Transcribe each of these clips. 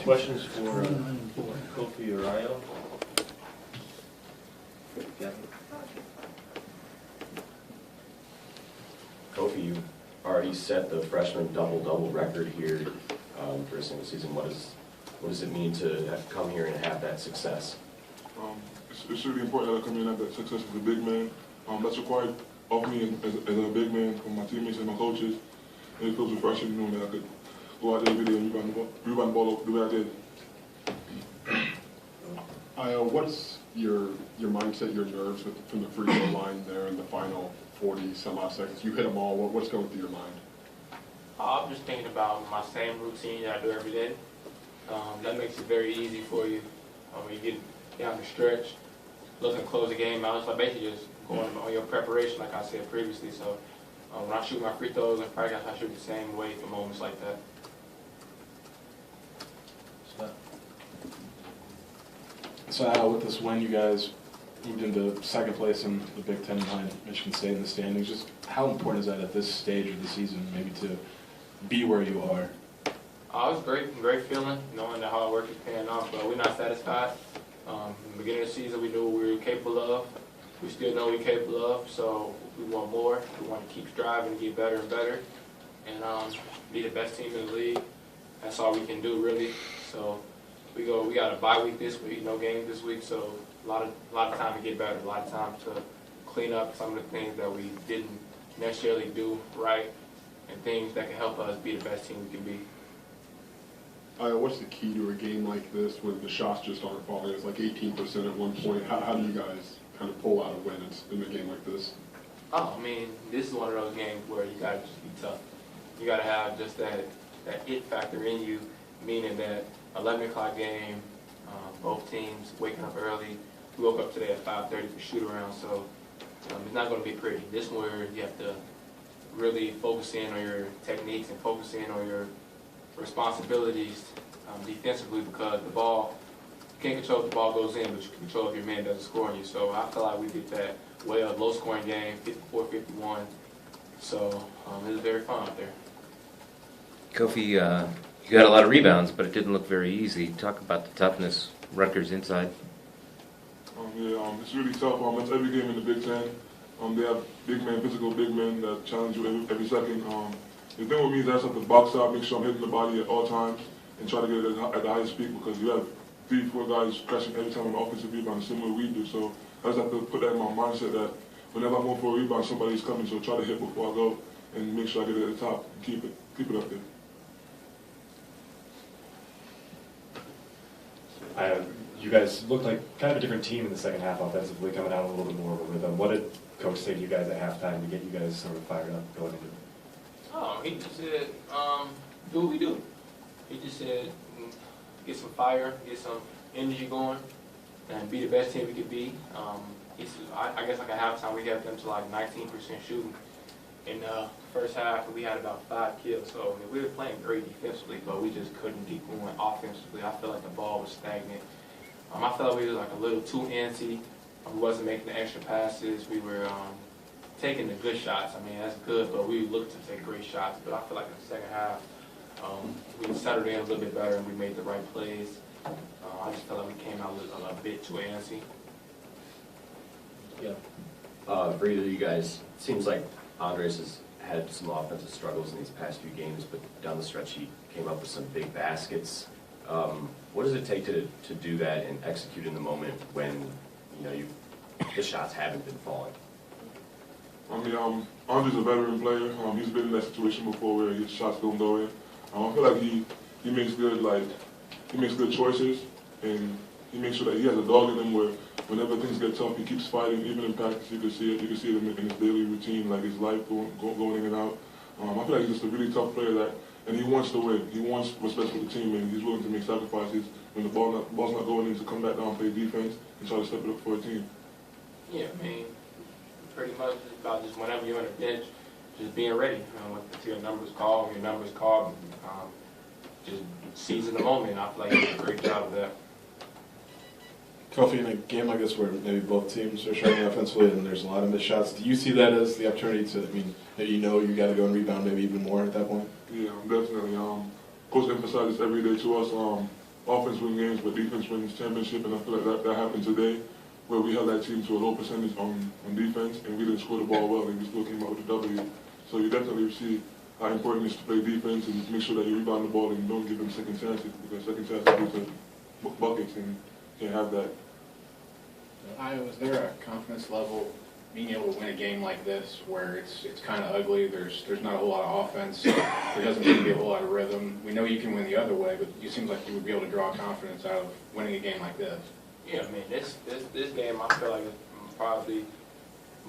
Questions for Kofi or Ayo? Yeah. Kofi, you already set the freshman double-double record here for a single season. What does it mean to have come here and have that success? It's really important that I come here and have that success as a big man. That's required of me as a big man from my teammates and my coaches. And it feels refreshing knowing that I could go out there every day and rebound the ball the way I did. What's your mindset, your nerves from the free throw line there in the final 40-some-odd seconds? You hit them all. What's going through your mind? I'm just thinking about my same routine that I do every day. That makes it very easy for you when you get down the stretch, looking to close the game out. So basically just going on your preparation, like I said previously. So when I shoot my free throws in practice, I shoot the same way for moments like that. So with this win, you guys moved into second place in the Big Ten behind Michigan State in the standings. Just how important is that at this stage of the season, maybe to be where you are? It was great feeling, knowing that hard work is paying off, but we're not satisfied. In the beginning of the season, we knew what we were capable of. We still know what we're capable of, so we want more. We want to keep striving to get better and better and be the best team in the league. That's all we can do, really. So we got a bye week this week, no games this week, so a lot of time to get better, a lot of time to clean up some of the things that we didn't necessarily do right and things that can help us be the best team we can be. What's the key to a game like this when the shots just aren't falling? It's like 18% at one point. How do you guys kind of pull out a win in a game like this? Oh, I mean, this is one of those games where you got to just be tough. You got to have just that it factor in you, meaning that 11 o'clock game, both teams waking up early. We woke up today at 5:30 for shoot around, so it's not going to be pretty. This one where you have to really focus in on your techniques and focus in on your responsibilities defensively, because the ball, you can't control if the ball goes in, but you can control if your man doesn't score on you. So I feel like we did that well. Low scoring game, 54-51. So it was very fun out there. Kofi, you got a lot of rebounds, but it didn't look very easy. Talk about the toughness. Rutgers inside. It's really tough. It's every game in the Big Ten. They have big men, physical big men that challenge you every second. The thing with me is I just have to box out, make sure I'm hitting the body at all times, and try to get it at the highest speed, because you have 3-4 guys crashing every time on offensive rebound, the same way we do. So I just have to put that in my mindset that whenever I'm going for a rebound, somebody's coming, so try to hit before I go and make sure I get it at the top and keep it up there. You guys looked like kind of a different team in the second half offensively, coming out a little bit more of a rhythm. What did Coach say to you guys at halftime to get you guys sort of fired up going into it? Oh, he just said, do what we do. He just said, get some fire, get some energy going, and be the best team we could be. I guess like at halftime we had them to like 19% shooting. In the first half we had about 5 kills, so I mean, we were playing great defensively, but we just couldn't keep going offensively. I felt like the ball was stagnant. I felt like we were like a little too antsy. We wasn't making the extra passes. We were taking the good shots. I mean, that's good, but we looked to take great shots. But I feel like in the second half, we settled in a little bit better and we made the right plays. I just felt like we came out a bit too antsy. Yeah. For either of you guys, it seems like Andres has had some offensive struggles in these past few games, but down the stretch he came up with some big baskets. What does it take to do that and execute in the moment when the shots haven't been falling? I mean, Andre's a veteran player. He's been in that situation before where his shots don't go in. I feel like he makes good choices, and he makes sure that he has a dog in him where whenever things get tough, he keeps fighting. Even in practice, you can see it. You can see it in his daily routine, like his life going in and out. I feel like he's just a really tough player and he wants to win. He wants respect for the team, and he's willing to make sacrifices when the ball's not going in, to come back down, play defense, and try to step it up for a team. Yeah, I mean, pretty much it's about just whenever you're on the bench, just being ready. Until your number's called, just seizing the moment. I feel like he did a great job of that. Kofi, in a game like this where maybe both teams are struggling offensively and there's a lot of missed shots, do you see that as the opportunity to, maybe you got to go and rebound maybe even more at that point? Yeah, definitely. Coach emphasizes every day to us. offense wins games, but defense wins championship, and I feel like that happened today, where we held that team to a low percentage on defense, and we didn't score the ball well, and we still came out with a W. So you definitely see how important it is to play defense and make sure that you rebound the ball and don't give them second chances, because second chances lead to buckets, and you can't have that. Ayo, is there a confidence level being able to win a game like this where it's kind of ugly, there's not a whole lot of offense, there doesn't seem to be a whole lot of rhythm? We know you can win the other way, but it seems like you would be able to draw confidence out of winning a game like this. Yeah, I mean, this game, I feel like it's probably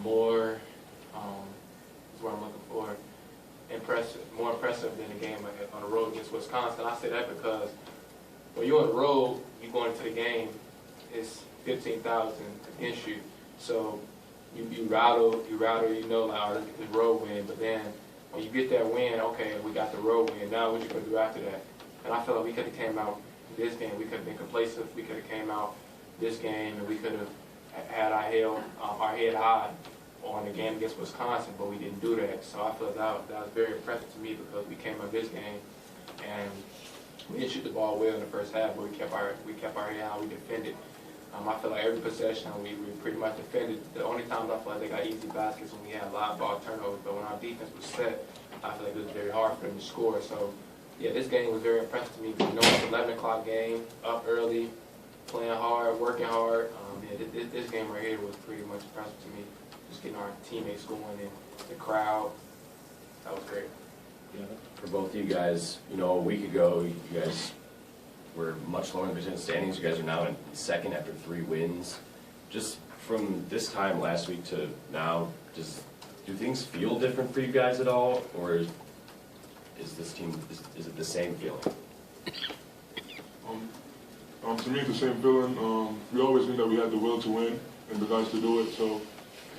more, is what I'm looking for, more impressive than a game like on the road against Wisconsin. I say that because when you're on the road, you going into the game, it's 15,000 against you. So you rattle, you know, like, oh, the road win. But then when you get that win, okay, we got the road win. Now what you gonna do after that? And I feel like we could have came out this game. We could have been complacent. We could have came out this game and we could have had our head high on the game against Wisconsin, but we didn't do that. So I feel that was very impressive to me because we came out this game and we didn't shoot the ball well in the first half, but we kept our head high. We defended. I feel like every possession we pretty much defended. The only times I feel like they got easy baskets when we had live ball turnovers, but when our defense was set, I feel like it was very hard for them to score. So yeah, this game was very impressive to me because you know it's an 11 o'clock game, up early, playing hard, working hard. This game right here was pretty much impressive to me. Just getting our teammates going and the crowd, that was great. Yeah. For both of you guys, you know, a week ago, you guys were much lower in the standings. You guys are now in second after 3 wins. Just from this time last week to now, do things feel different for you guys at all, or is this team, is it the same feeling? To me, it's the same feeling. We always knew that we had the will to win and the guys to do it. So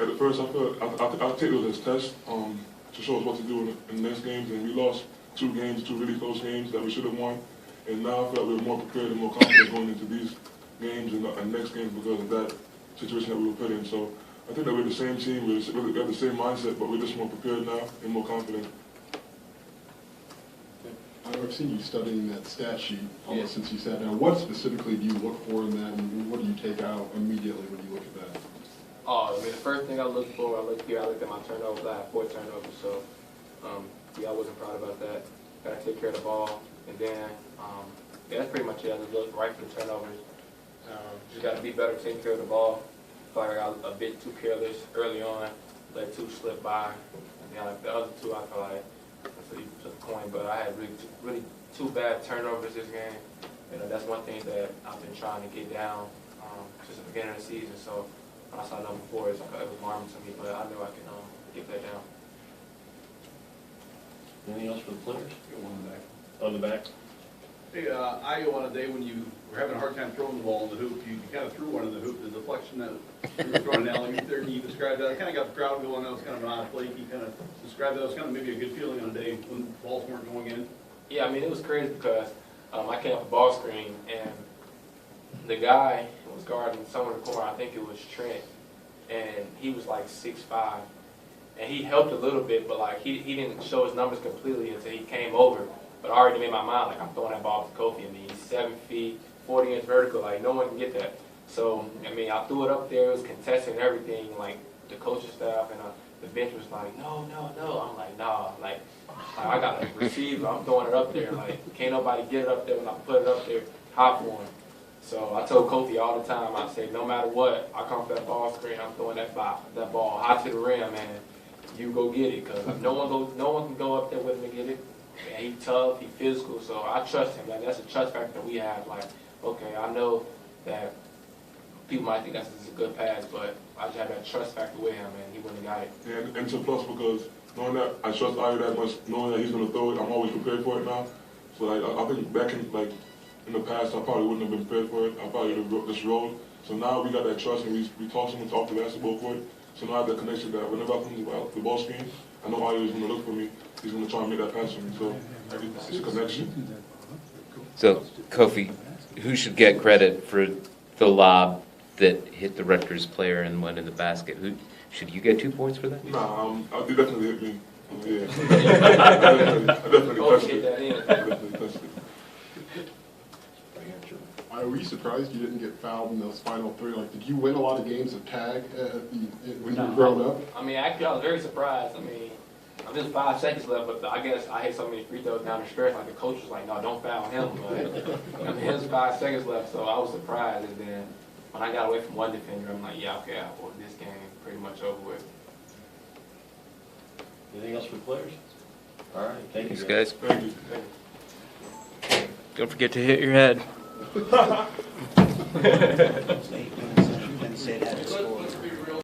at the first, I'll take those as tests to show us what to do in the next games. And we lost 2 games, 2 really close games that we should have won. And now I feel like we're more prepared and more confident going into these games and next games because of that situation that we were put in. So I think that we're the same team. We have the same mindset, but we're just more prepared now and more confident. I've seen you studying that stat sheet almost since you sat down. What specifically do you look for in that, and what do you take out immediately when you look at that? Oh, I mean, the first thing I looked for, I looked at my turnovers. I had 4 turnovers, so yeah, I wasn't proud about that. Got to take care of the ball, and then yeah, that's pretty much it. I just looked right for the turnovers. Just got to be better taking care of the ball. Felt like I was a bit too careless early on, let 2 slip by, and then like the other 2, I felt like that's what you took the coin. But I had really 2 bad turnovers this game. You know, that's one thing that I've been trying to get down since the beginning of the season. So when I saw number 4, it was alarming to me, but I knew I could get that down. Anything else for the players? Got one in the back. On the back? Hey, Ayo, on a day when you were having a hard time throwing the ball in the hoop, you kind of threw one in the hoop. The deflection that you were throwing down there, can you describe that? It kind of got the crowd going. That was kind of an odd play. Can you kind of describe that? It was kind of maybe a good feeling on a day when balls weren't going in. Yeah, I mean, it was crazy because I came off the ball screen, and the guy who was guarding someone in the corner, I think it was Trent, and he was like 6'5", and he helped a little bit, but like he didn't show his numbers completely until he came over. But I already made my mind, like, I'm throwing that ball to Kofi. I mean, he's 7 feet, 40 inch vertical, like, no one can get that. So, I mean, I threw it up there, it was contested and everything, like, the coaching staff and the bench was like, no. I'm like, nah, like I got to receive, I'm throwing it up there. Like, can't nobody get it up there when I put it up there hot for him. So I told Kofi all the time, I said, no matter what, I come for that ball screen, I'm throwing that ball hot to the rim, man. You go get it, because no one can go up there with him and get it. And he's tough, he's physical, so I trust him. Like, that's a trust factor that we have. Like, okay, I know that people might think that's a good pass, but I just have that trust factor with him, and he wouldn't have got it. Yeah, and it's a plus because knowing that I trust Ayo that much, knowing that he's going to throw it, I'm always prepared for it now. So like, I think back in the past, I probably wouldn't have been prepared for it. I probably would have just rolled. So now we got that trust, and we talk so much off the basketball court. So now I have that connection that whenever I come to the ball screen, I know Ayo is going to look for me. He's going to try and make that pass for me. So it's a connection. So, Kofi, who should get credit for the lob that hit the Rutgers player and went in the basket? Should you get 2 points for that? Nah, it definitely hit me. Yeah. I definitely touched it. Get that in. I definitely touched it. Were you surprised you didn't get fouled in those final three? Like, did you win a lot of games of tag when you were growing up? I mean, actually, I was very surprised. I mean, there's 5 seconds left, but I guess I hit so many free throws down the stretch. Like the coach was like, "No, don't foul him." But I mean, there's 5 seconds left, so I was surprised. And then when I got away from one defender, I'm like, "Yeah, okay, well, this game pretty much over with." Anything else for the players? All right, thank you. Thanks, guys. Thank you. Don't forget to hit your head. Didn't say that.